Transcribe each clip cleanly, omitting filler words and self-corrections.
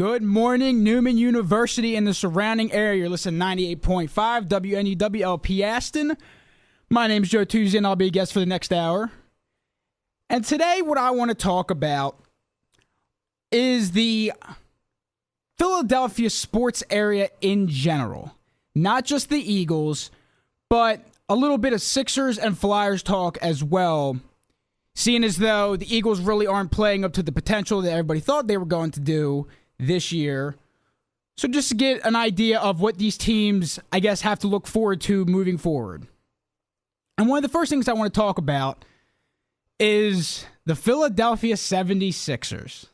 Good morning, Newman University and the surrounding area. Listen, 98.5 WNUWLP Aston. My name is Joe Tusio, and I'll be a guest for the next hour. And today, what I want to talk about is the Philadelphia sports area in general. Not just the Eagles, but a little bit of Sixers and Flyers talk as well. Seeing as though the Eagles really aren't playing up to the potential that everybody thought they were going to do this year. So just to get an idea of what these teams, I guess, have to look forward to moving forward. And one of the first things I want to talk about is the Philadelphia 76ers.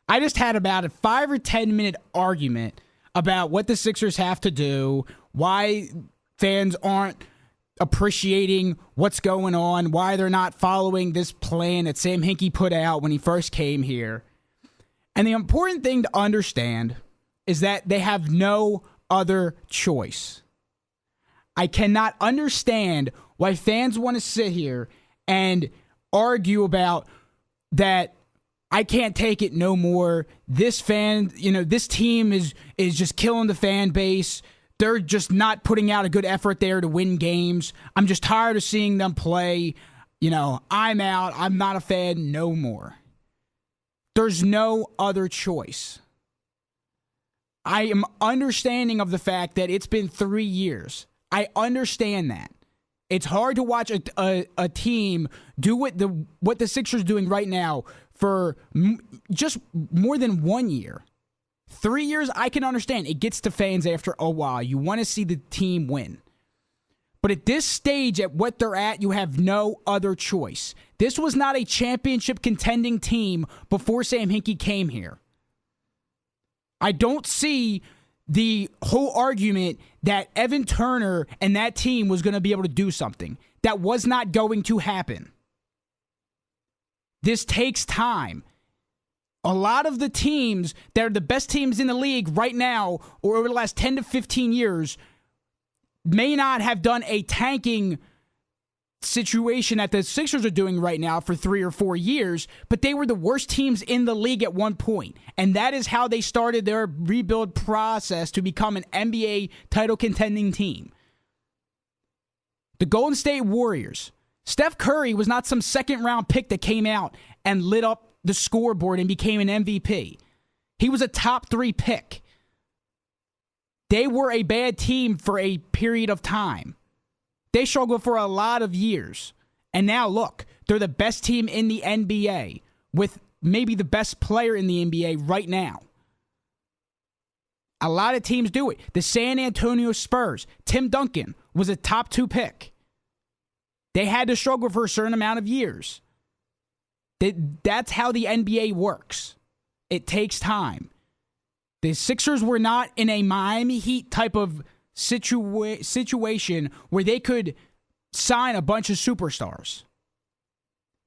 I just had about a 5 or 10 minute argument about what the Sixers have to do, why fans aren't appreciating what's going on, why they're not following this plan that Sam Hinkie put out when he first came here. And the important thing to understand is that they have no other choice. I cannot understand why fans want to sit here and argue about that I can't take it no more. This team is just killing the fan base. They're just not putting out a good effort there to win games. I'm just tired of seeing them play. I'm out. I'm not a fan no more. There's no other choice. I am understanding of the fact that it's been 3 years. I understand that. It's hard to watch a team do what the Sixers are doing right now for just more than 1 year. 3 years, I can understand. It gets to fans after a while. You want to see the team win. But at this stage, at what they're at, you have no other choice. This was not a championship contending team before Sam Hinkie came here. I don't see the whole argument that Evan Turner and that team was going to be able to do something. That was not going to happen. This takes time. A lot of the teams that are the best teams in the league right now, or over the last 10 to 15 years, may not have done a tanking situation that the Sixers are doing right now for 3 or 4 years, but they were the worst teams in the league at one point. And that is how they started their rebuild process to become an NBA title contending team. The Golden State Warriors. Steph Curry was not some second round pick that came out and lit up the scoreboard and became an MVP. He was a top 3 pick. They were a bad team for a period of time. They struggled for a lot of years. And now look, they're the best team in the NBA with maybe the best player in the NBA right now. A lot of teams do it. The San Antonio Spurs, Tim Duncan was a top 2 pick. They had to struggle for a certain amount of years. That's how the NBA works. It takes time. The Sixers were not in a Miami Heat type of situation where they could sign a bunch of superstars.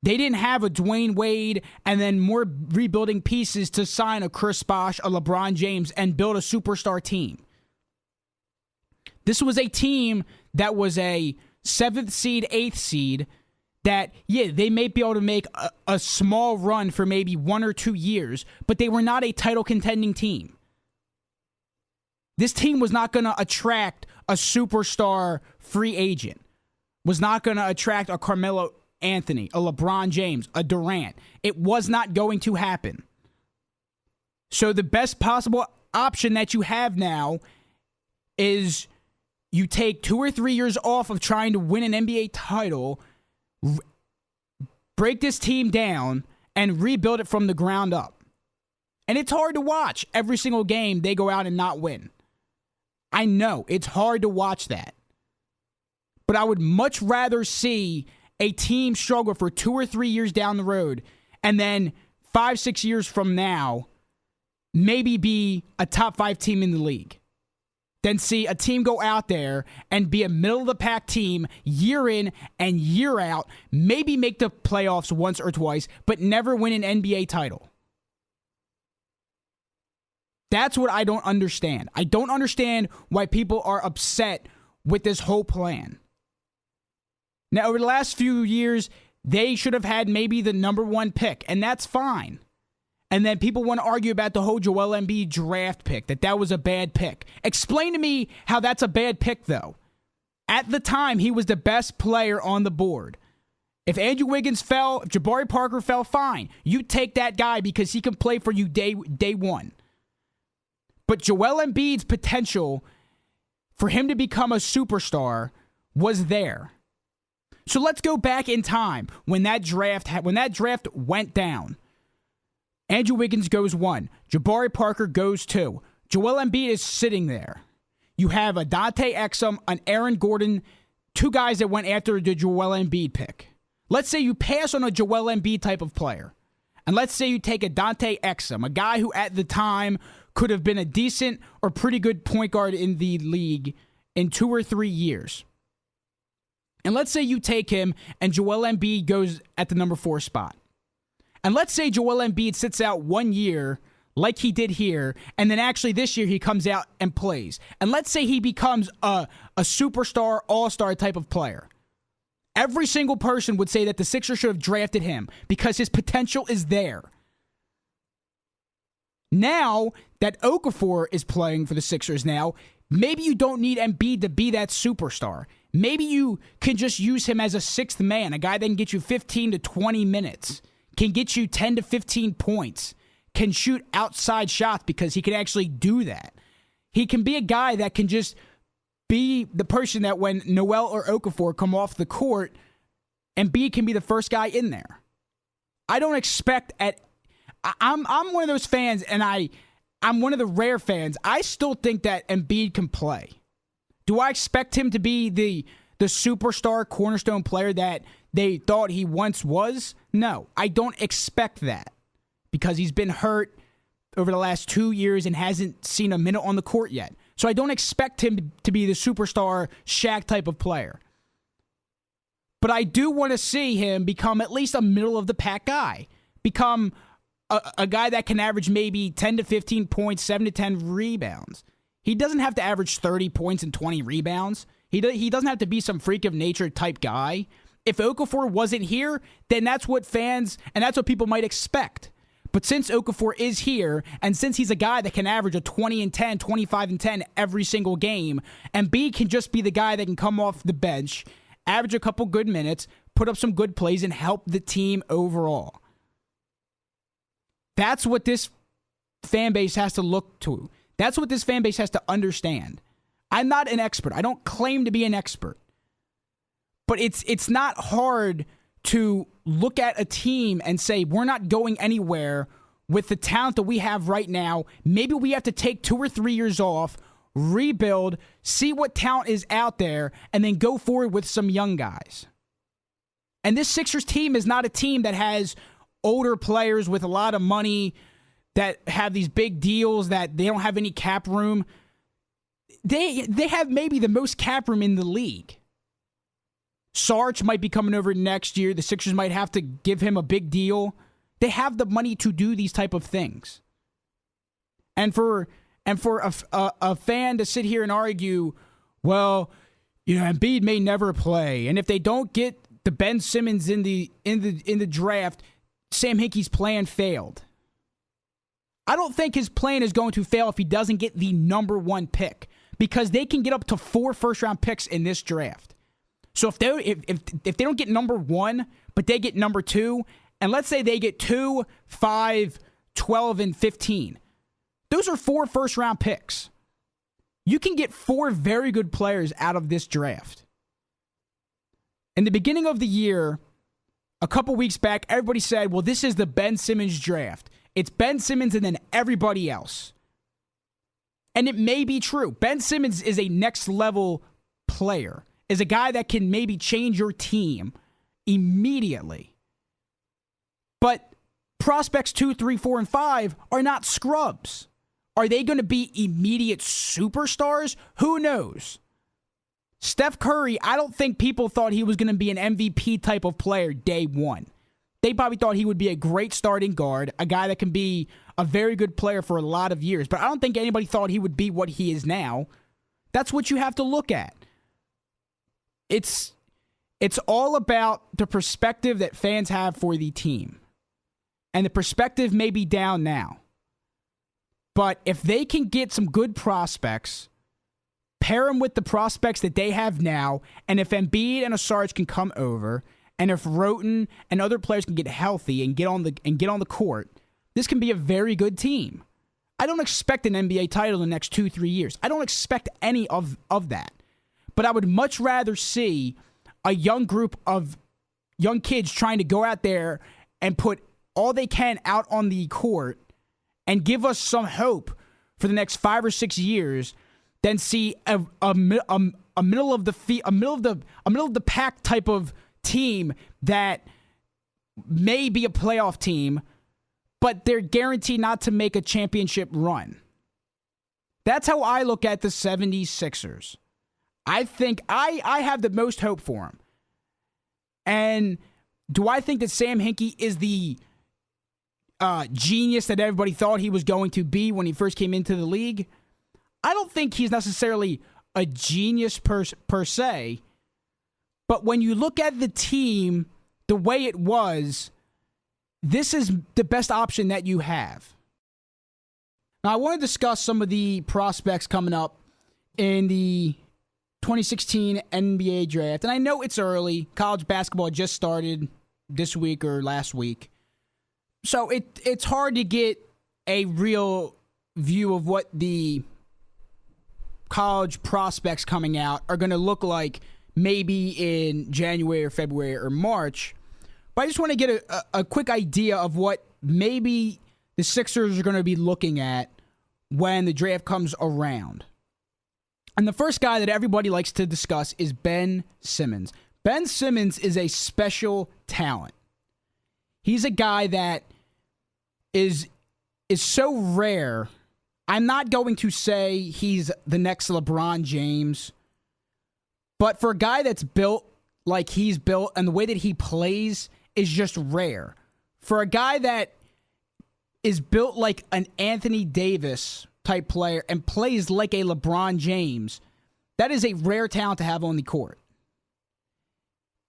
They didn't have a Dwayne Wade and then more rebuilding pieces to sign a Chris Bosh, a LeBron James, and build a superstar team. This was a team that was a 7th seed, 8th seed, that, they may be able to make a small run for maybe 1 or 2 years, but they were not a title contending team. This team was not going to attract a superstar free agent, was not going to attract a Carmelo Anthony, a LeBron James, a Durant. It was not going to happen. So the best possible option that you have now is you take 2 or 3 years off of trying to win an NBA title, break this team down, and rebuild it from the ground up. And it's hard to watch every single game they go out and not win. I know, it's hard to watch that. But I would much rather see a team struggle for 2 or 3 years down the road and then 5, 6 years from now maybe be a top 5 team in the league than see a team go out there and be a middle-of-the-pack team year in and year out, maybe make the playoffs once or twice, but never win an NBA title. That's what I don't understand. I don't understand why people are upset with this whole plan. Now, over the last few years, they should have had maybe the number 1 pick, and that's fine. And then people want to argue about the whole Joel Embiid draft pick, that was a bad pick. Explain to me how that's a bad pick, though. At the time, he was the best player on the board. If Andrew Wiggins fell, if Jabari Parker fell, fine. You take that guy because he can play for you day one. But Joel Embiid's potential for him to become a superstar was there. So let's go back in time when that draft went down. Andrew Wiggins goes 1. Jabari Parker goes 2. Joel Embiid is sitting there. You have a Dante Exum, an Aaron Gordon, 2 guys that went after the Joel Embiid pick. Let's say you pass on a Joel Embiid type of player. And let's say you take a Dante Exum, a guy who at the time could have been a decent or pretty good point guard in the league in 2 or 3 years. And let's say you take him and Joel Embiid goes at the number 4 spot. And let's say Joel Embiid sits out 1 year like he did here, and then actually this year he comes out and plays. And let's say he becomes a superstar, all-star type of player. Every single person would say that the Sixers should have drafted him because his potential is there. Now that Okafor is playing for the Sixers now, maybe you don't need Embiid to be that superstar. Maybe you can just use him as a 6th man, a guy that can get you 15 to 20 minutes, can get you 10 to 15 points, can shoot outside shots because he can actually do that. He can be a guy that can just be the person that when Noel or Okafor come off the court, Embiid can be the first guy in there. I don't expect I'm one of those fans, and I'm one of the rare fans. I still think that Embiid can play. Do I expect him to be the superstar cornerstone player that they thought he once was? No, I don't expect that because he's been hurt over the last 2 years and hasn't seen a minute on the court yet. So I don't expect him to be the superstar Shaq type of player. But I do want to see him become at least a middle-of-the-pack guy. Become a guy that can average maybe 10 to 15 points, 7 to 10 rebounds. He doesn't have to average 30 points and 20 rebounds. He doesn't have to be some freak of nature type guy. If Okafor wasn't here, then that's what fans and that's what people might expect. But since Okafor is here, and since he's a guy that can average a 20 and 10, 25 and 10 every single game, and B can just be the guy that can come off the bench, average a couple good minutes, put up some good plays, and help the team overall. That's what this fan base has to look to. That's what this fan base has to understand. I'm not an expert. I don't claim to be an expert. But it's not hard to look at a team and say, we're not going anywhere with the talent that we have right now. Maybe we have to take 2 or 3 years off, rebuild, see what talent is out there, and then go forward with some young guys. And this Sixers team is not a team that has older players with a lot of money that have these big deals that they don't have any cap room. They have maybe the most cap room in the league. Sarge might be coming over next year. The Sixers might have to give him a big deal. They have the money to do these type of things. And for a fan to sit here and argue, well, Embiid may never play, and if they don't get the Ben Simmons in the draft, Sam Hinkie's plan failed. I don't think his plan is going to fail if he doesn't get the number 1 pick, because they can get up to 4 first-round picks in this draft. So if they don't get number 1, but they get number 2, and let's say they get 2, 5, 12, and 15, those are 4 first-round picks. You can get 4 very good players out of this draft. In the beginning of the year, a couple weeks back, everybody said, well, this is the Ben Simmons draft. It's Ben Simmons and then everybody else. And it may be true. Ben Simmons is a next-level player, is a guy that can maybe change your team immediately. But prospects 2, 3, 4, and 5 are not scrubs. Are they going to be immediate superstars? Who knows? Steph Curry, I don't think people thought he was going to be an MVP type of player day one. They probably thought he would be a great starting guard, a guy that can be a very good player for a lot of years. But I don't think anybody thought he would be what he is now. That's what you have to look at. It's all about the perspective that fans have for the team. and the perspective may be down now. But if they can get some good prospects, pair them with the prospects that they have now, and if Embiid and Asarge can come over, and if Roten and other players can get healthy and get on the court, this can be a very good team. I don't expect an NBA title in the next 2-3 years. I don't expect any of that. But I would much rather see a young group of young kids trying to go out there and put all they can out on the court and give us some hope for the next 5 or 6 years than see a middle of the pack type of team that may be a playoff team, but they're guaranteed not to make a championship run. That's how I look at the 76ers. I think I have the most hope for them. And do I think that Sam Hinkie is the genius that everybody thought he was going to be when he first came into the league? I don't think he's necessarily a genius per se, but when you look at the team the way it was, this is the best option that you have. Now, I want to discuss some of the prospects coming up in the 2016 NBA draft. And I know it's early. College basketball just started this week or last week. So it's hard to get a real view of what the college prospects coming out are going to look like maybe in January or February or March. But I just want to get a quick idea of what maybe the Sixers are going to be looking at when the draft comes around. And the first guy that everybody likes to discuss is Ben Simmons. Ben Simmons is a special talent. He's a guy that is so rare. I'm not going to say he's the next LeBron James, but for a guy that's built like he's built and the way that he plays is just rare. For a guy that is built like an Anthony Davis type player and plays like a LeBron James, that is a rare talent to have on the court.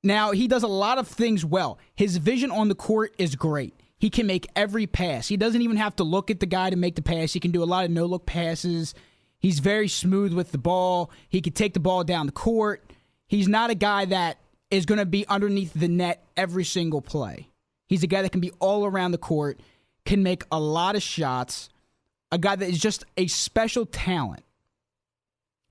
Now, he does a lot of things well. His vision on the court is great. He can make every pass. He doesn't even have to look at the guy to make the pass. He can do a lot of no-look passes. He's very smooth with the ball. He can take the ball down the court. He's not a guy that is going to be underneath the net every single play. He's a guy that can be all around the court, can make a lot of shots, a guy that is just a special talent.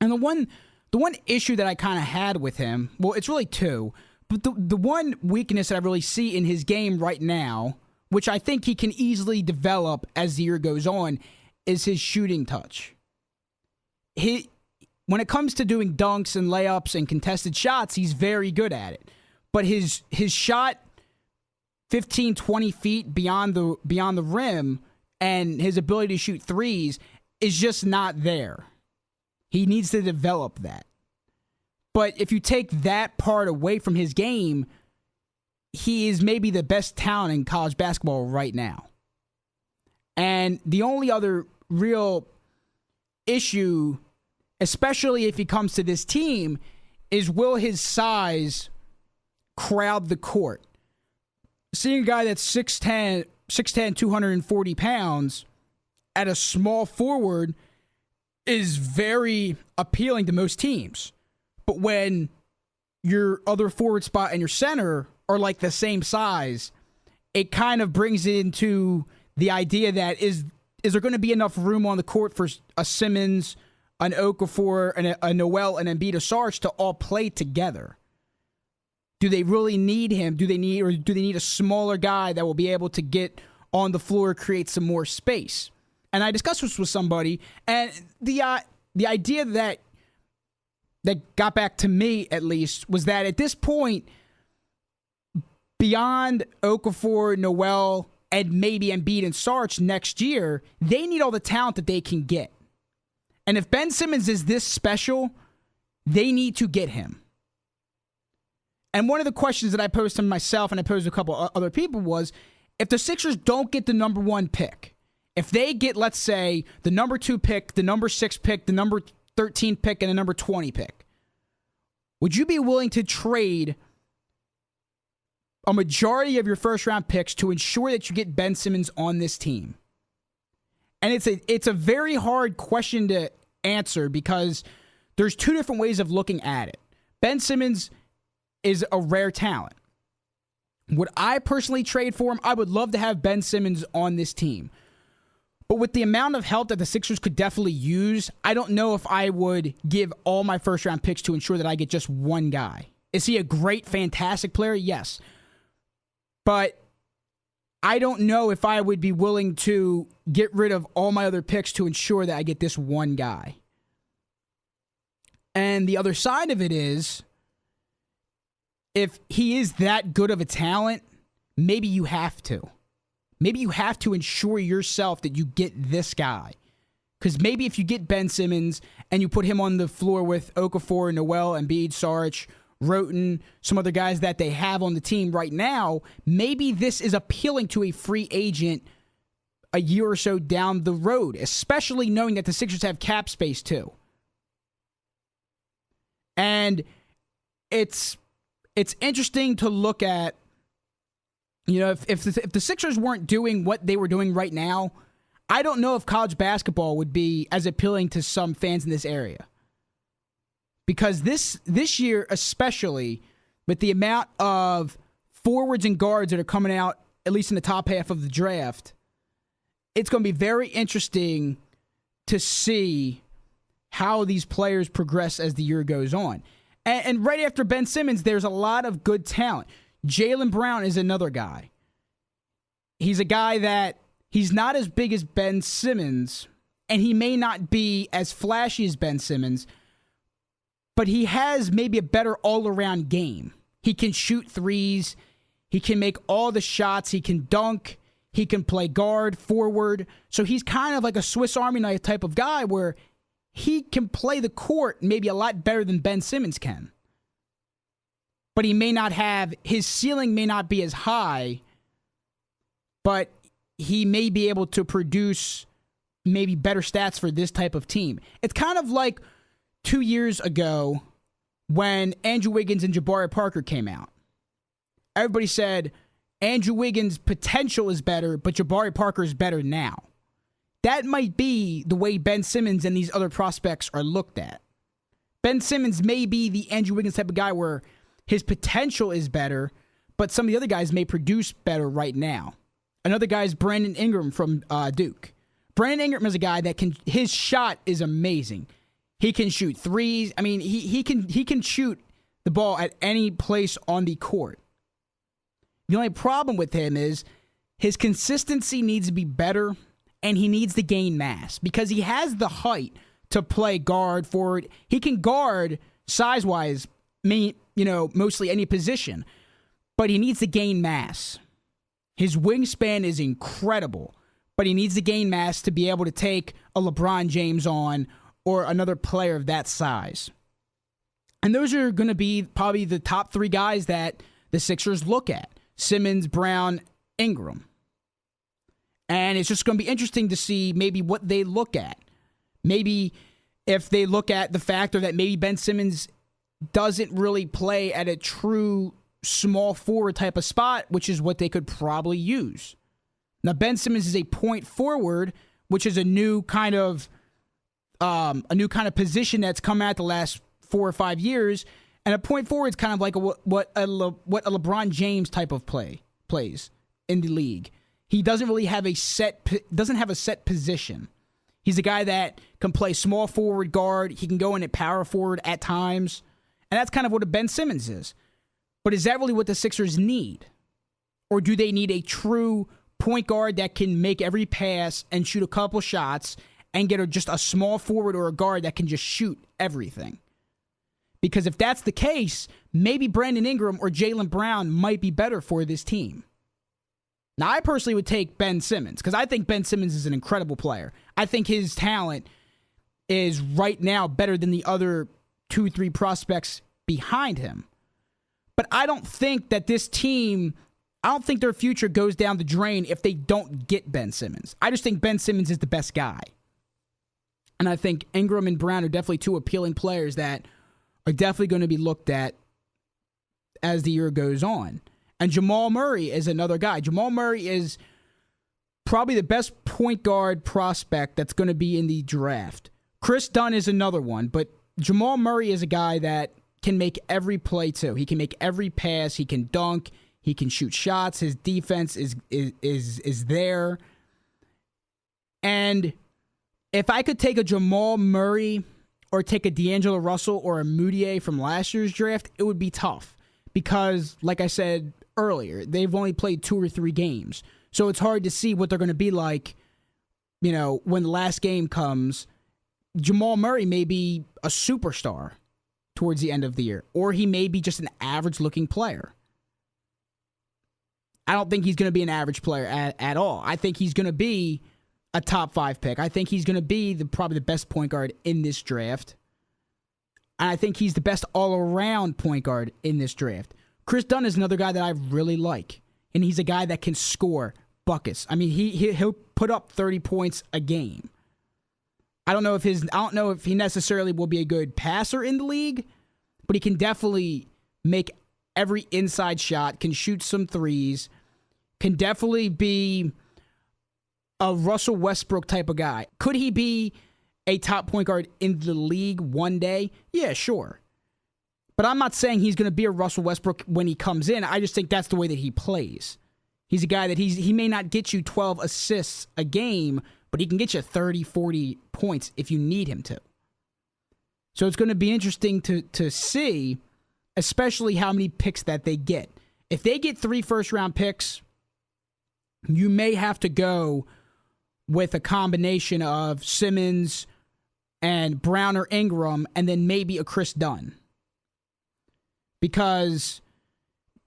And the one issue that I kind of had with him, well, it's really two, but the one weakness that I really see in his game right now, which I think he can easily develop as the year goes on, is his shooting touch. When it comes to doing dunks and layups and contested shots, he's very good at it. But his shot 15, 20 feet beyond the rim and his ability to shoot threes is just not there. He needs to develop that. But if you take that part away from his game, he is maybe the best talent in college basketball right now. And the only other real issue, especially if he comes to this team, is will his size crowd the court? Seeing a guy that's 6'10", 240 pounds at a small forward is very appealing to most teams. But when your other forward spot and your center are like the same size, it kind of brings it into the idea that is there going to be enough room on the court for a Simmons, an Okafor, and a Noel, and Embiid, Asarge to all play together? Do they really need him? Do they need a smaller guy that will be able to get on the floor, create some more space? And I discussed this with somebody, and the idea that got back to me, at least, was that at this point, beyond Okafor, Noel, and maybe Embiid and Sarge next year, they need all the talent that they can get. And if Ben Simmons is this special, they need to get him. And one of the questions that I posed to myself and I posed to a couple other people was, if the Sixers don't get the number 1 pick, if they get, let's say, the number 2 pick, the number 6 pick, the number 13 pick, and the number 20 pick, would you be willing to trade a majority of your first-round picks to ensure that you get Ben Simmons on this team? And it's a very hard question to answer because there's two different ways of looking at it. Ben Simmons is a rare talent. Would I personally trade for him? I would love to have Ben Simmons on this team. But with the amount of help that the Sixers could definitely use, I don't know if I would give all my first-round picks to ensure that I get just one guy. Is he a great, fantastic player? Yes. But I don't know if I would be willing to get rid of all my other picks to ensure that I get this one guy. And the other side of it is, if he is that good of a talent, maybe you have to. Maybe you have to ensure yourself that you get this guy. Because maybe if you get Ben Simmons and you put him on the floor with Okafor, Noel, Embiid, Saric, Roten, some other guys that they have on the team right now, maybe this is appealing to a free agent a year or so down the road, especially knowing that the Sixers have cap space too. And it's interesting to look at, you know, if the Sixers weren't doing what they were doing right now, I don't know if college basketball would be as appealing to some fans in this area. Because this year, especially, with the amount of forwards and guards that are coming out, at least in the top half of the draft, it's going to be very interesting to see how these players progress as the year goes on. And right after Ben Simmons, there's a lot of good talent. Jaylen Brown is another guy. He's a guy that he's not as big as Ben Simmons, and he may not be as flashy as Ben Simmons, but he has maybe a better all-around game. He can shoot threes. He can make all the shots. He can dunk. He can play guard, forward. So he's kind of like a Swiss Army knife type of guy where he can play the court maybe a lot better than Ben Simmons can. But he may not have, his ceiling may not be as high, but he may be able to produce maybe better stats for this type of team. It's kind of like 2 years ago when Andrew Wiggins and Jabari Parker came out. Everybody said Andrew Wiggins' potential is better, but Jabari Parker is better now. That might be the way Ben Simmons and these other prospects are looked at. Ben Simmons may be the Andrew Wiggins type of guy where his potential is better, but some of the other guys may produce better right now. Another guy is Brandon Ingram from Duke. Brandon Ingram is a guy that his shot is amazing. He can shoot threes. I mean, he can shoot the ball at any place on the court. The only problem with him is his consistency needs to be better, and he needs to gain mass because he has the height to play guard, forward. He can guard size-wise, mostly any position, but he needs to gain mass. His wingspan is incredible, but he needs to gain mass to be able to take a LeBron James on or another player of that size. And those are going to be probably the top three guys that the Sixers look at: Simmons, Brown, Ingram. And it's just going to be interesting to see maybe what they look at. Maybe if they look at the factor that maybe Ben Simmons doesn't really play at a true small forward type of spot, which is what they could probably use. Now, Ben Simmons is a point forward, which is a new kind of position that's come out the last 4 or 5 years. And a point forward is kind of like what a LeBron James type of plays in the league. He doesn't really have a set position. He's a guy that can play small forward, guard. He can go in at power forward at times. And that's kind of what a Ben Simmons is. But is that really what the Sixers need? Or do they need a true point guard that can make every pass and shoot a couple shots and get just a small forward or a guard that can just shoot everything? Because if that's the case, maybe Brandon Ingram or Jaylen Brown might be better for this team. Now, I personally would take Ben Simmons because I think Ben Simmons is an incredible player. I think his talent is right now better than the other 2-3 prospects behind him. But I don't think that this team, I don't think their future goes down the drain if they don't get Ben Simmons. I just think Ben Simmons is the best guy. And I think Ingram and Brown are definitely two appealing players that are definitely going to be looked at as the year goes on. And Jamal Murray is another guy. Jamal Murray is probably the best point guard prospect that's going to be in the draft. Chris Dunn is another one, but Jamal Murray is a guy that can make every play too. He can make every pass. He can dunk. He can shoot shots. His defense is there. And if I could take a Jamal Murray or take a D'Angelo Russell or a Moutier from last year's draft, it would be tough because, like I said earlier, they've only played 2 or 3 games. So it's hard to see what they're going to be like, when the last game comes. Jamal Murray may be a superstar towards the end of the year, or he may be just an average-looking player. I don't think he's going to be an average player at all. I think he's going to be a top 5 pick. I think he's going to be probably the best point guard in this draft. And I think he's the best all-around point guard in this draft. Chris Dunn is another guy that I really like, and he's a guy that can score buckets. I mean, he'll put up 30 points a game. I don't know if he necessarily will be a good passer in the league, but he can definitely make every inside shot, can shoot some threes, can definitely be a Russell Westbrook type of guy. Could he be a top point guard in the league one day? Yeah, sure. But I'm not saying he's going to be a Russell Westbrook when he comes in. I just think that's the way that he plays. He's a guy that he may not get you 12 assists a game, but he can get you 30, 40 points if you need him to. So it's going to be interesting to see, especially how many picks that they get. If they get 3 first-round picks, you may have to go with a combination of Simmons and Brown or Ingram, and then maybe a Chris Dunn. Because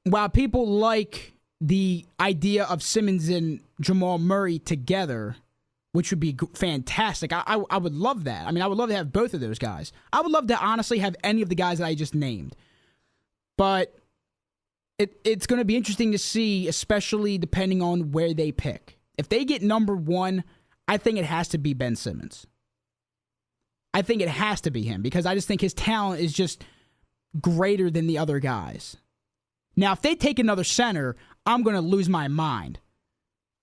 while people like the idea of Simmons and Jamal Murray together, which would be fantastic, I would love that. I mean, I would love to have both of those guys. I would love to honestly have any of the guys that I just named. But it's going to be interesting to see, especially depending on where they pick. If they get number 1, I think it has to be Ben Simmons. I think it has to be him because I just think his talent is just greater than the other guys. Now, if they take another center, I'm going to lose my mind.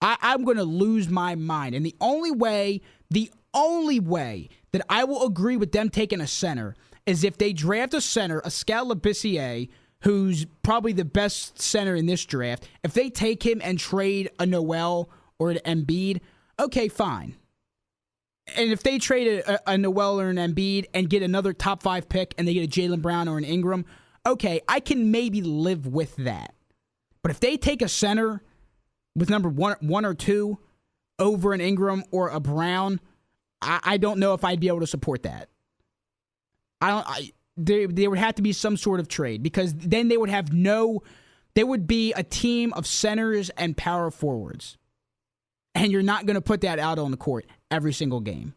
I'm going to lose my mind. And the only way that I will agree with them taking a center is if they draft a center, a Skal Labissière, who's probably the best center in this draft. If they take him and trade a or an Embiid, okay, fine. And if they trade a Noel or an Embiid and get another top 5 pick and they get a Jaylen Brown or an Ingram, okay, I can maybe live with that. But if they take a center with number one or 2 over an Ingram or a Brown, I don't know if I'd be able to support that. There would have to be some sort of trade because then they would have there would be a team of centers and power forwards. And you're not going to put that out on the court every single game.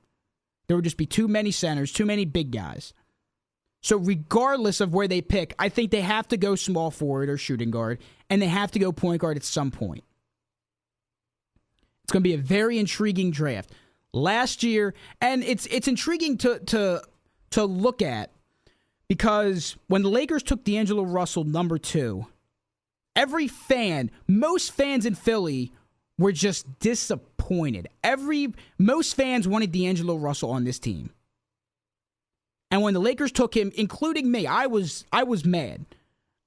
There would just be too many centers, too many big guys. So regardless of where they pick, I think they have to go small forward or shooting guard, and they have to go point guard at some point. It's going to be a very intriguing draft. Last year, and it's intriguing to look at because when the Lakers took D'Angelo Russell number 2, most fans in Philly were just disappointed. Most fans wanted D'Angelo Russell on this team. And when the Lakers took him, including me, I was mad.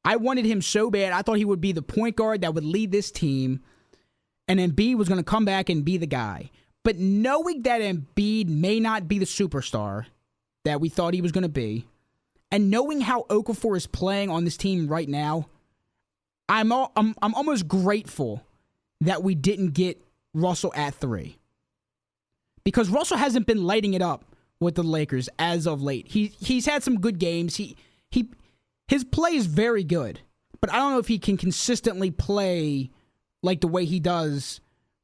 I wanted him so bad. I thought he would be the point guard that would lead this team, and Embiid was going to come back and be the guy. But knowing that Embiid may not be the superstar that we thought he was going to be, and knowing how Okafor is playing on this team right now, I'm almost grateful that we didn't get Russell at 3. Because Russell hasn't been lighting it up with the Lakers as of late. He's had some good games. His play is very good. But I don't know if he can consistently play like the way he does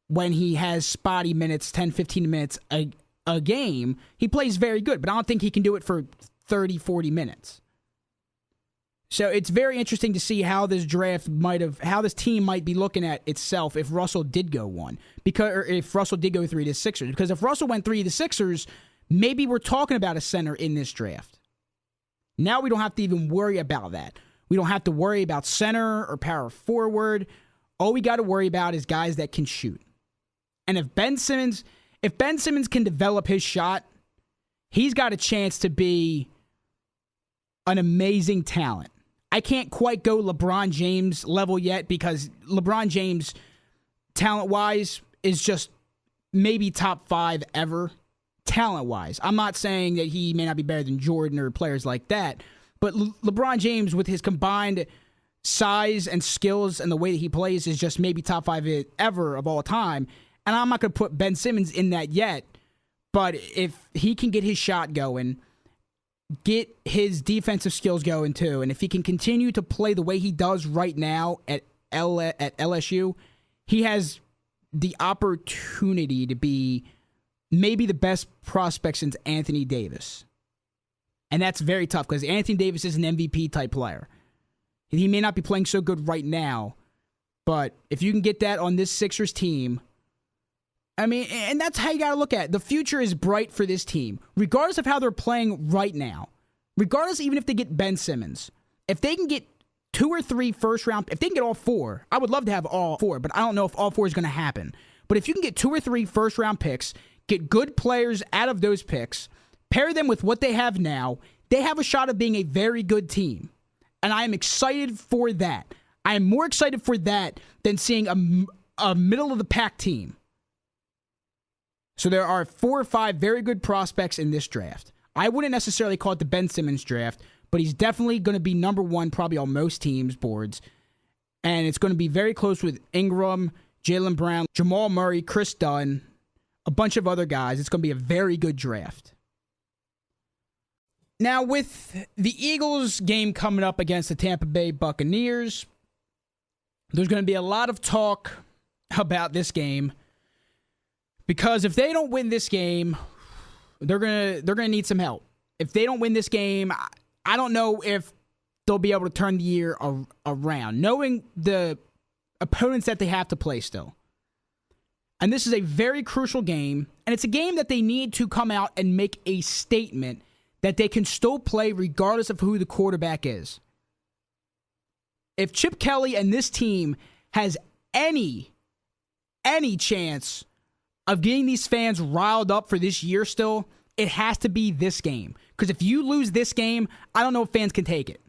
when he has spotty minutes, 10, 15 minutes a game. He plays very good, but I don't think he can do it for 30, 40 minutes. So it's very interesting to see how this how this team might be looking at itself if Russell did go 1, or if Russell did go 3 to Sixers. Because if Russell went 3 to Sixers, maybe we're talking about a center in this draft. Now we don't have to even worry about that. We don't have to worry about center or power forward. All we got to worry about is guys that can shoot. And if Ben Simmons can develop his shot, he's got a chance to be an amazing talent. I can't quite go LeBron James level yet because LeBron James, talent-wise, is just maybe top 5 ever, talent-wise. I'm not saying that he may not be better than Jordan or players like that, but LeBron James, with his combined size and skills and the way that he plays, is just maybe top 5 ever of all time. And I'm not going to put Ben Simmons in that yet, but if he can get his shot going, get his defensive skills going too, and if he can continue to play the way he does right now at LSU, he has the opportunity to be maybe the best prospect since Anthony Davis. And that's very tough because Anthony Davis is an MVP type player. He may not be playing so good right now, but if you can get that on this Sixers team, I mean, and that's how you got to look at it. The future is bright for this team, regardless of how they're playing right now. Regardless, even if they get Ben Simmons, if they can get 2 or 3 first round, if they can get all 4, I would love to have all 4, but I don't know if all 4 is going to happen. But if you can get 2 or 3 first round picks, get good players out of those picks, pair them with what they have now, they have a shot of being a very good team. And I am excited for that. I am more excited for that than seeing a middle of the pack team. So there are 4 or 5 very good prospects in this draft. I wouldn't necessarily call it the Ben Simmons draft, but he's definitely going to be number 1 probably on most teams' boards. And it's going to be very close with Ingram, Jaylen Brown, Jamal Murray, Chris Dunn, a bunch of other guys. It's going to be a very good draft. Now, with the Eagles game coming up against the Tampa Bay Buccaneers, there's going to be a lot of talk about this game. Because if they don't win this game, they're gonna need some help. If they don't win this game, I don't know if they'll be able to turn the year around, knowing the opponents that they have to play still. And this is a very crucial game, and it's a game that they need to come out and make a statement that they can still play regardless of who the quarterback is. If Chip Kelly and this team has any chance of getting these fans riled up for this year still, it has to be this game. Because if you lose this game, I don't know if fans can take it.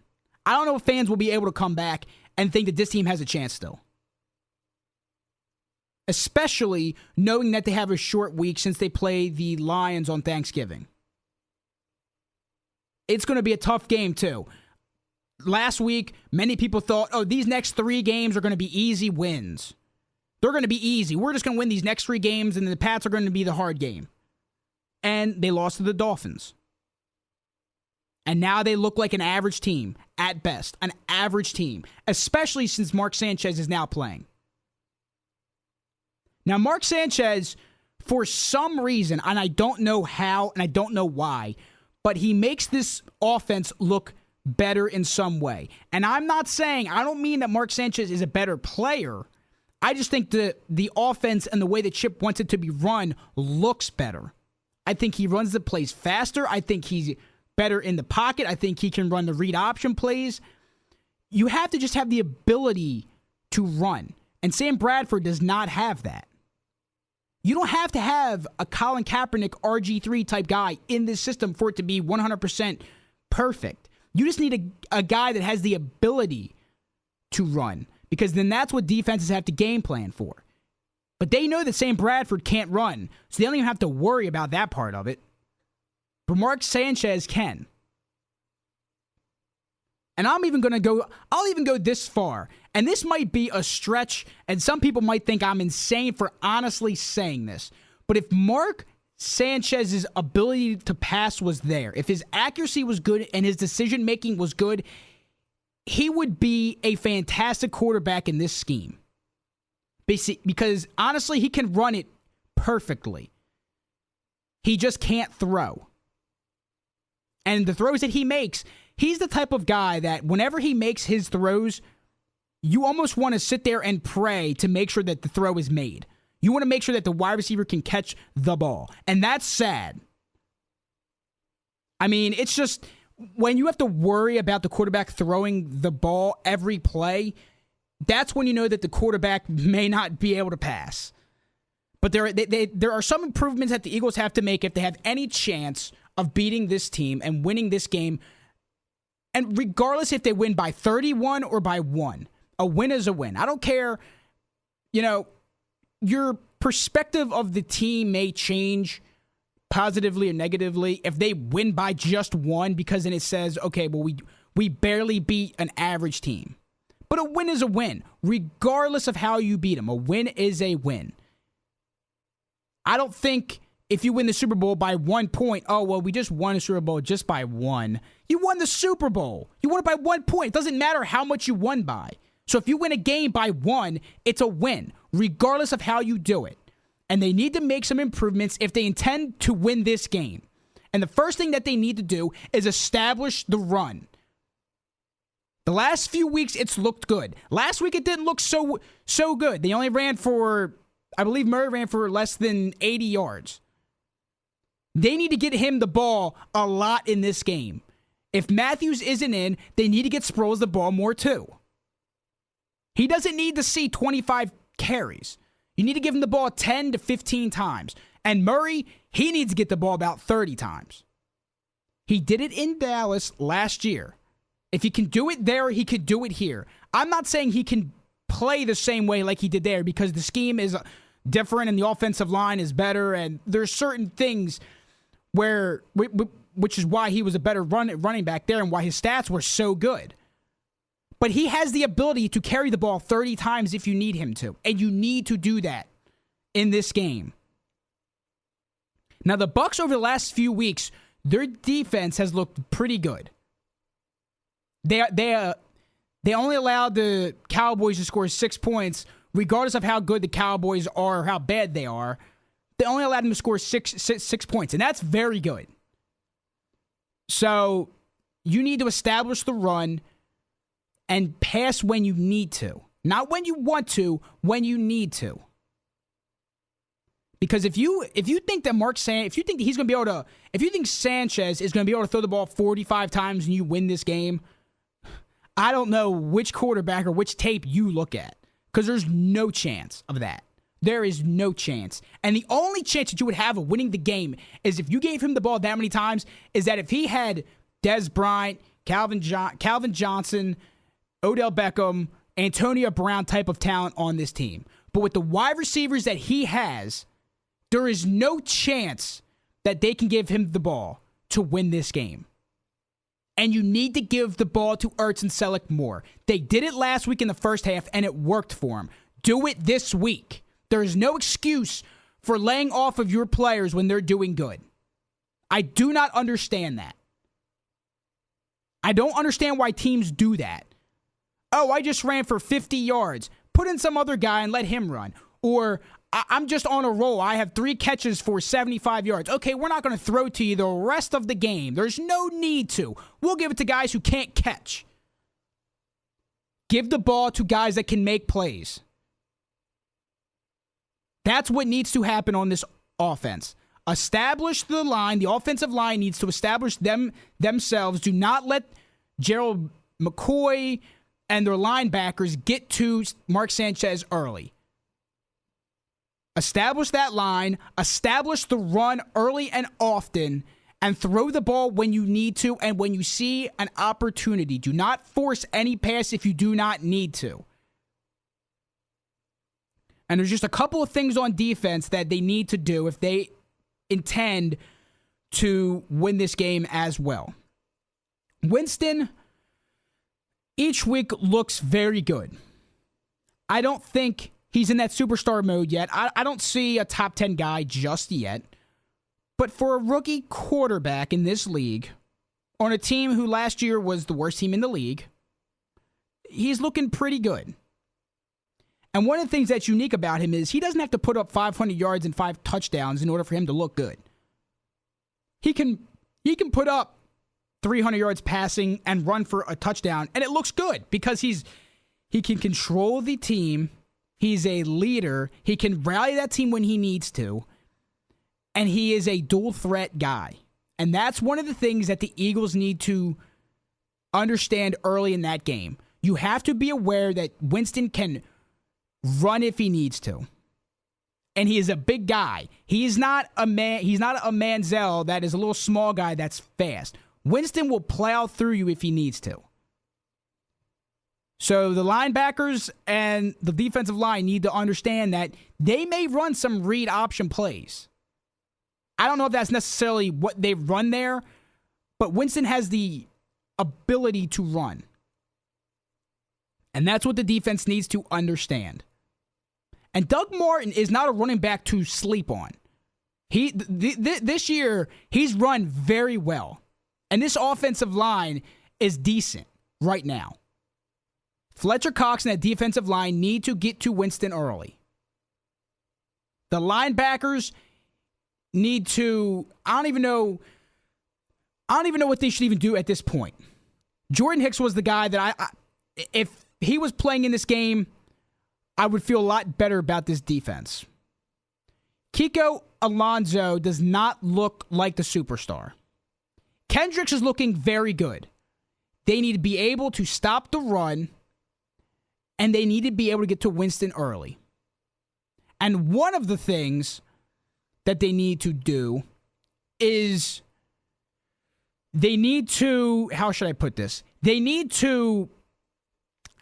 I don't know if fans will be able to come back and think that this team has a chance still. Especially knowing that they have a short week since they play the Lions on Thanksgiving. It's going to be a tough game too. Last week, many people thought, these next 3 games are going to be easy wins. They're going to be easy. We're just going to win these next 3 games, and the Pats are going to be the hard game. And they lost to the Dolphins. And now they look like an average team, at best. An average team, especially since Mark Sanchez is now playing. Now, Mark Sanchez, for some reason, and I don't know how, and I don't know why, but he makes this offense look better in some way. And I'm not saying, I don't mean that Mark Sanchez is a better player. I just think the offense and the way that Chip wants it to be run looks better. I think he runs the plays faster. I think he's better in the pocket. I think he can run the read option plays. You have to just have the ability to run. And Sam Bradford does not have that. You don't have to have a Colin Kaepernick RG3 type guy in this system for it to be 100% perfect. You just need a guy that has the ability to run. Because then that's what defenses have to game plan for. But they know that Sam Bradford can't run, so they don't even have to worry about that part of it. But Mark Sanchez can. And I'll even go this far. And this might be a stretch, and some people might think I'm insane for honestly saying this. But if Mark Sanchez's ability to pass was there, if his accuracy was good and his decision-making was good, he would be a fantastic quarterback in this scheme. Because, honestly, he can run it perfectly. He just can't throw. And the throws that he makes, he's the type of guy that whenever he makes his throws, you almost want to sit there and pray to make sure that the throw is made. You want to make sure that the wide receiver can catch the ball. And that's sad. I mean, it's just, when you have to worry about the quarterback throwing the ball every play, that's when you know that the quarterback may not be able to pass. But there are some improvements that the Eagles have to make if they have any chance of beating this team and winning this game. And regardless if they win by 31 or by 1, a win is a win. I don't care, your perspective of the team may change positively or negatively if they win by just 1, because then it says, okay, well, we barely beat an average team. But a win is a win, regardless of how you beat them. A win is a win. I don't think if you win the Super Bowl by 1 point, oh, well, we just won the Super Bowl just by 1. You won the Super Bowl. You won it by 1 point. It doesn't matter how much you won by. So if you win a game by 1, it's a win, regardless of how you do it. And they need to make some improvements if they intend to win this game. And the first thing that they need to do is establish the run. The last few weeks, it's looked good. Last week, it didn't look so good. They only ran for, I believe Murray ran for less than 80 yards. They need to get him the ball a lot in this game. If Matthews isn't in, they need to get Sproles the ball more too. He doesn't need to see 25 carries. You need to give him the ball 10 to 15 times. And Murray, he needs to get the ball about 30 times. He did it in Dallas last year. If he can do it there, he could do it here. I'm not saying he can play the same way like he did there, because the scheme is different and the offensive line is better, and there's certain things where, which is why he was a better running back there and why his stats were so good. But he has the ability to carry the ball 30 times if you need him to. And you need to do that in this game. Now, the Bucs over the last few weeks, their defense has looked pretty good. They only allowed the Cowboys to score 6 points, regardless of how good the Cowboys are or how bad they are. They only allowed them to score six points, and that's very good. So you need to establish the run and pass when you need to. Not when you want to, when you need to. Because if you think that if you think he's going to be able to, if you think Sanchez is going to be able to throw the ball 45 times and you win this game, I don't know which quarterback or which tape you look at. Because there's no chance of that. There is no chance. And the only chance that you would have of winning the game is if you gave him the ball that many times, is that if he had Dez Bryant, Calvin Johnson, Odell Beckham, Antonio Brown type of talent on this team. But with the wide receivers that he has, there is no chance that they can give him the ball to win this game. And you need to give the ball to Ertz and Selleck more. They did it last week in the first half, and it worked for them. Do it this week. There is no excuse for laying off of your players when they're doing good. I do not understand that. I don't understand why teams do that. Oh, I just ran for 50 yards. Put in some other guy and let him run. Or, I'm just on a roll. I have 3 catches for 75 yards. Okay, we're not going to throw to you the rest of the game. There's no need to. We'll give it to guys who can't catch. Give the ball to guys that can make plays. That's what needs to happen on this offense. Establish the line. The offensive line needs to establish themselves. Do not let Gerald McCoy and their linebackers get to Mark Sanchez early. Establish that line. Establish the run early and often. And throw the ball when you need to and when you see an opportunity. Do not force any pass if you do not need to. And there's just a couple of things on defense that they need to do if they intend to win this game as well. Winston, each week looks very good. I don't think he's in that superstar mode yet. I don't see a top 10 guy just yet. But for a rookie quarterback in this league, on a team who last year was the worst team in the league, he's looking pretty good. And one of the things that's unique about him is he doesn't have to put up 500 yards and 5 touchdowns in order for him to look good. He can put up 300 yards passing and run for a touchdown, and it looks good because he can control the team. He's a leader. He can rally that team when he needs to. And he is a dual threat guy. And that's one of the things that the Eagles need to understand early in that game. You have to be aware that Winston can run if he needs to. And he is a big guy. He's not a Manziel that is a little small guy that's fast. Winston will plow through you if he needs to. So the linebackers and the defensive line need to understand that they may run some read option plays. I don't know if that's necessarily what they run there, but Winston has the ability to run. And that's what the defense needs to understand. And Doug Martin is not a running back to sleep on. This year, he's run very well. And this offensive line is decent right now. Fletcher Cox and that defensive line need to get to Winston early. The linebackers need to, I don't even know what they should even do at this point. Jordan Hicks was the guy that if he was playing in this game, I would feel a lot better about this defense. Kiko Alonso does not look like the superstar. Kendricks is looking very good. They need to be able to stop the run, and they need to be able to get to Winston early. And one of the things that they need to do is they need to, how should I put this? They need to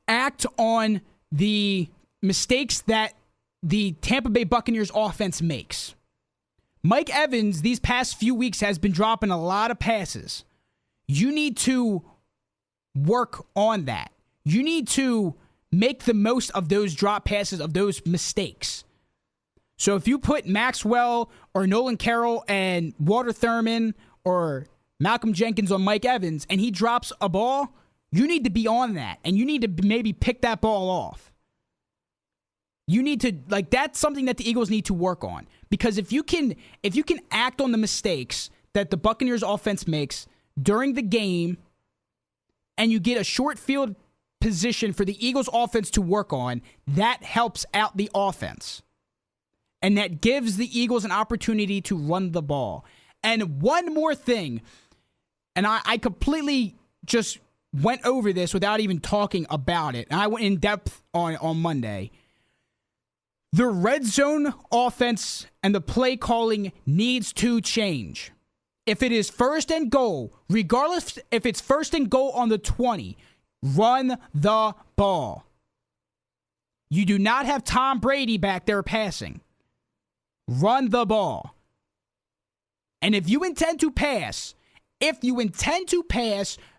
act on the mistakes that the Tampa Bay Buccaneers offense makes. Mike Evans, these past few weeks, has been dropping a lot of passes. You need to work on that. You need to make the most of those drop passes, of those mistakes. So if you put Maxwell or Nolan Carroll and Walter Thurman or Malcolm Jenkins on Mike Evans and he drops a ball, you need to be on that. And you need to maybe pick that ball off. You need to, that's something that the Eagles need to work on. Because if you can act on the mistakes that the Buccaneers offense makes during the game and you get a short field position for the Eagles offense to work on, that helps out the offense. And that gives the Eagles an opportunity to run the ball. And one more thing, and I completely just went over this without even talking about it, and I went in depth on Monday. The red zone offense and the play calling needs to change. If it is first and goal, regardless if it's first and goal on the 20, run the ball. You do not have Tom Brady back there passing. Run the ball. And if you intend to pass,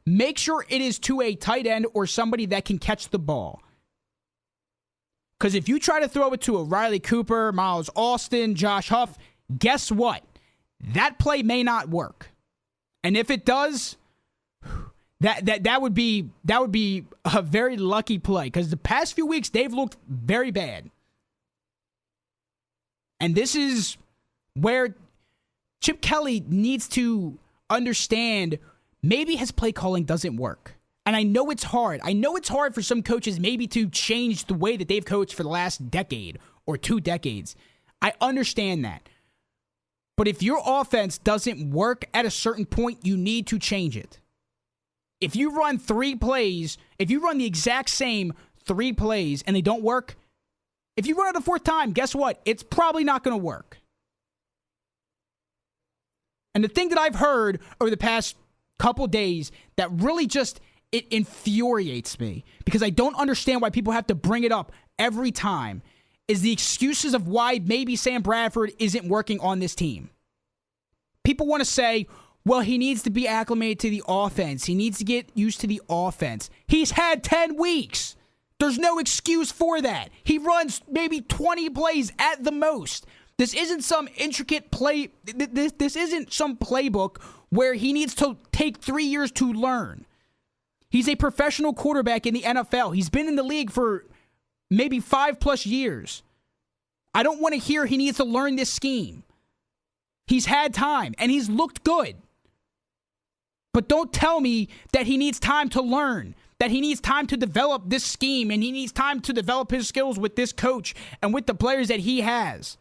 make sure it is to a tight end or somebody that can catch the ball. Because if you try to throw it to a Riley Cooper, Miles Austin, Josh Huff, guess what? That play may not work. And if it does, that would be a very lucky play. Because the past few weeks, they've looked very bad. And this is where Chip Kelly needs to understand maybe his play calling doesn't work. And I know it's hard. I know it's hard for some coaches maybe to change the way that they've coached for the last decade or 2 decades. I understand that. But if your offense doesn't work at a certain point, you need to change it. If you run 3 plays, if you run the exact same 3 plays and they don't work, if you run it a 4th time, guess what? It's probably not going to work. And the thing that I've heard over the past couple days that really just, it infuriates me because I don't understand why people have to bring it up every time is the excuses of why maybe Sam Bradford isn't working on this team. People want to say, well, he needs to be acclimated to the offense. He needs to get used to the offense. He's had 10 weeks. There's no excuse for that. He runs maybe 20 plays at the most. This isn't some intricate play. This isn't some playbook where he needs to take 3 years to learn. He's a professional quarterback in the NFL. He's been in the league for maybe 5+ years. I don't want to hear he needs to learn this scheme. He's had time, and he's looked good. But don't tell me that he needs time to learn, that he needs time to develop this scheme, and he needs time to develop his skills with this coach and with the players that he has.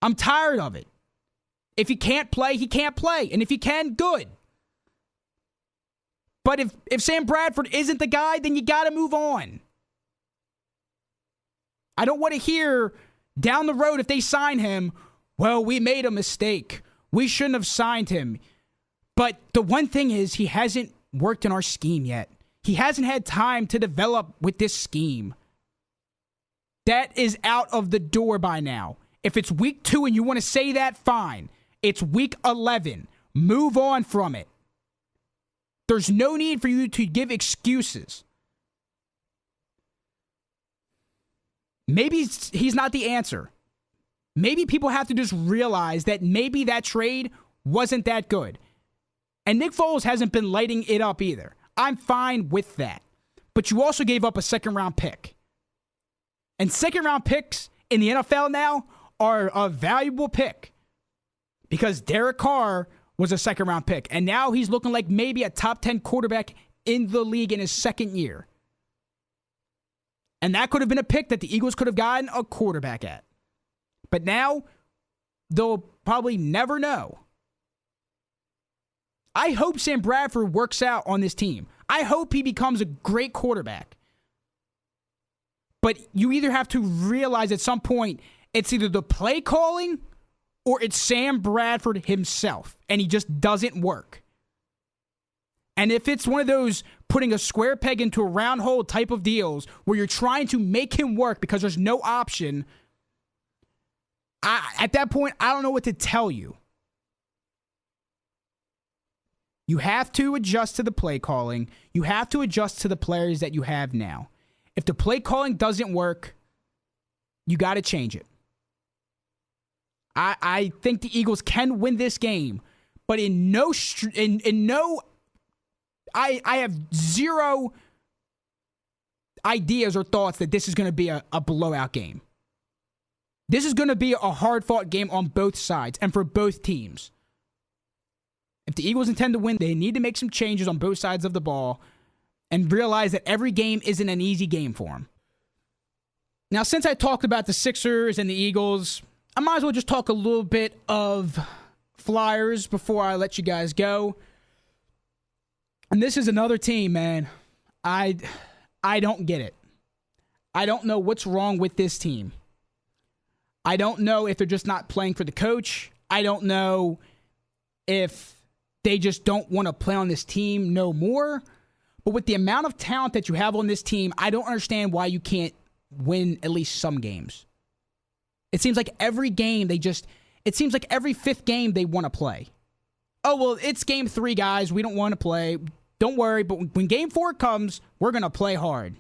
I'm tired of it. If he can't play, he can't play. And if he can, good. But if Sam Bradford isn't the guy, then you got to move on. I don't want to hear down the road if they sign him, well, we made a mistake. We shouldn't have signed him. But the one thing is he hasn't worked in our scheme yet. He hasn't had time to develop with this scheme. That is out of the door by now. If it's week 2 and you want to say that, fine. It's week 11. Move on from it. There's no need for you to give excuses. Maybe he's not the answer. Maybe people have to just realize that maybe that trade wasn't that good. And Nick Foles hasn't been lighting it up either. I'm fine with that. But you also gave up a second-round pick. And second-round picks in the NFL now are a valuable pick. Because Derek Carr was a second-round pick. And now he's looking like maybe a top 10 quarterback in the league in his second year. And that could have been a pick that the Eagles could have gotten a quarterback at. But now, they'll probably never know. I hope Sam Bradford works out on this team. I hope he becomes a great quarterback. But you either have to realize at some point, it's either the play calling or it's Sam Bradford himself. And he just doesn't work. And if it's one of those putting a square peg into a round hole type of deals where you're trying to make him work because there's no option, at that point, I don't know what to tell you. You have to adjust to the play calling. You have to adjust to the players that you have now. If the play calling doesn't work, you got to change it. I think the Eagles can win this game, but I have zero ideas or thoughts that this is going to be a blowout game. This is going to be a hard-fought game on both sides and for both teams. If the Eagles intend to win, they need to make some changes on both sides of the ball and realize that every game isn't an easy game for them. Now, since I talked about the Sixers and the Eagles, I might as well just talk a little bit of Flyers before I let you guys go. And this is another team, man. I don't get it. I don't know what's wrong with this team. I don't know if they're just not playing for the coach. I don't know if they just don't want to play on this team no more. But with the amount of talent that you have on this team, I don't understand why you can't win at least some games. It seems like every game it seems like every fifth game they want to play. Oh, well, it's game 3, guys. We don't want to play. Don't worry, but when game 4 comes, we're going to play hard.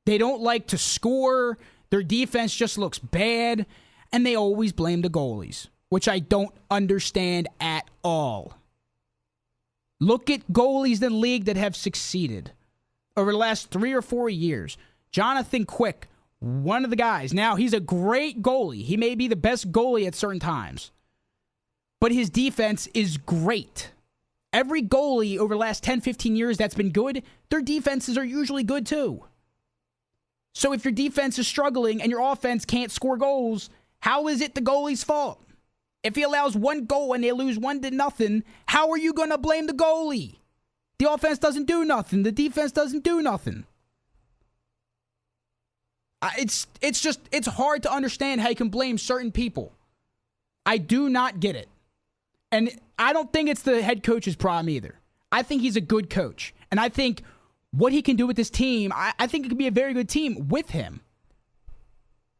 They don't like to score. Their defense just looks bad, and they always blame the goalies, which I don't understand at all. Look at goalies in the league that have succeeded over the last 3 or 4 years. Jonathan Quick, one of the guys. Now, he's a great goalie. He may be the best goalie at certain times, but his defense is great. Every goalie over the last 10, 15 years that's been good, their defenses are usually good too. So if your defense is struggling and your offense can't score goals, how is it the goalie's fault? If he allows one goal and they lose 1-0, how are you going to blame the goalie? The offense doesn't do nothing. The defense doesn't do nothing. It's hard to understand how you can blame certain people. I do not get it. And I don't think it's the head coach's problem either. I think he's a good coach. And I think what he can do with this team, I think it could be a very good team with him.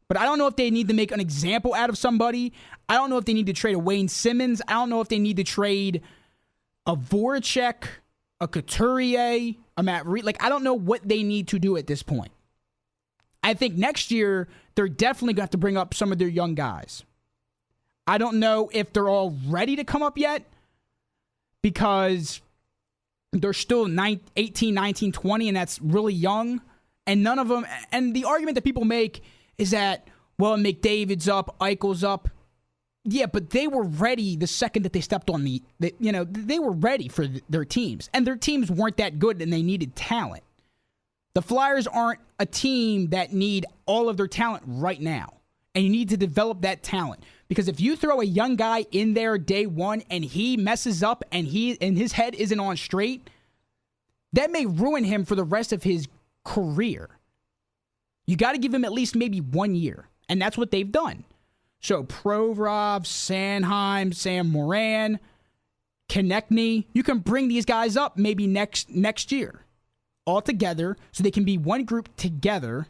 But I don't know if they need to make an example out of somebody. I don't know if they need to trade a Wayne Simmons. I don't know if they need to trade a Voracek, a Couturier, a Matt Reed. I don't know what they need to do at this point. I think next year, they're definitely going to have to bring up some of their young guys. I don't know if they're all ready to come up yet because they're still 18, 19, 20, and that's really young. And none of them, and the argument that people make is that, well, McDavid's up, Eichel's up. Yeah, but they were ready the second that they stepped on they were ready for their teams. And their teams weren't that good and they needed talent. The Flyers aren't a team that need all of their talent right now. And you need to develop that talent. Because if you throw a young guy in there day one and he messes up and his head isn't on straight, that may ruin him for the rest of his career. You got to give him at least maybe 1 year. And that's what they've done. So Provorov, Sanheim, Sam Moran, Konechny, you can bring these guys up maybe next year all together so they can be one group together.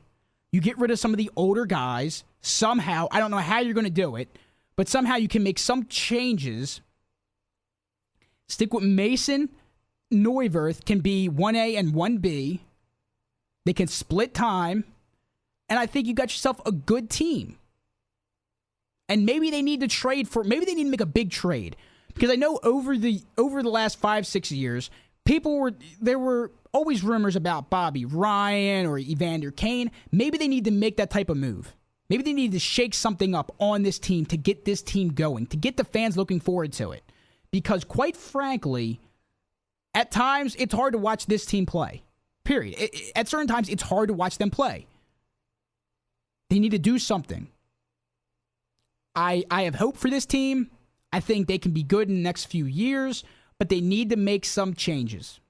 You get rid of some of the older guys somehow. I don't know how you're going to do it, but somehow you can make some changes. Stick with Mason. Neuwirth can be 1A and 1B. They can split time. And I think you got yourself a good team. And maybe they need to make a big trade. Because I know over the last 5-6 years, there were always rumors about Bobby Ryan or Evander Kane. Maybe they need to make that type of move. Maybe they need to shake something up on this team to get this team going, to get the fans looking forward to it. Because quite frankly, at times, it's hard to watch this team play. Period. At certain times, it's hard to watch them play. They need to do something. I have hope for this team. I think they can be good in the next few years, but they need to make some changes.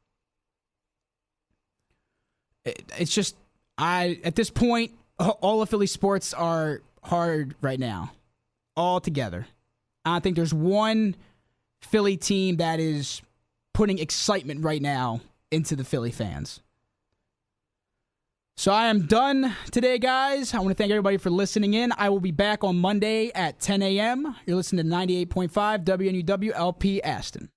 It's just, at this point, all of Philly sports are hard right now. All together. I don't think there's one Philly team that is putting excitement right now into the Philly fans. So I am done today, guys. I want to thank everybody for listening in. I will be back on Monday at 10 a.m. You're listening to 98.5 WNUW LP Aston.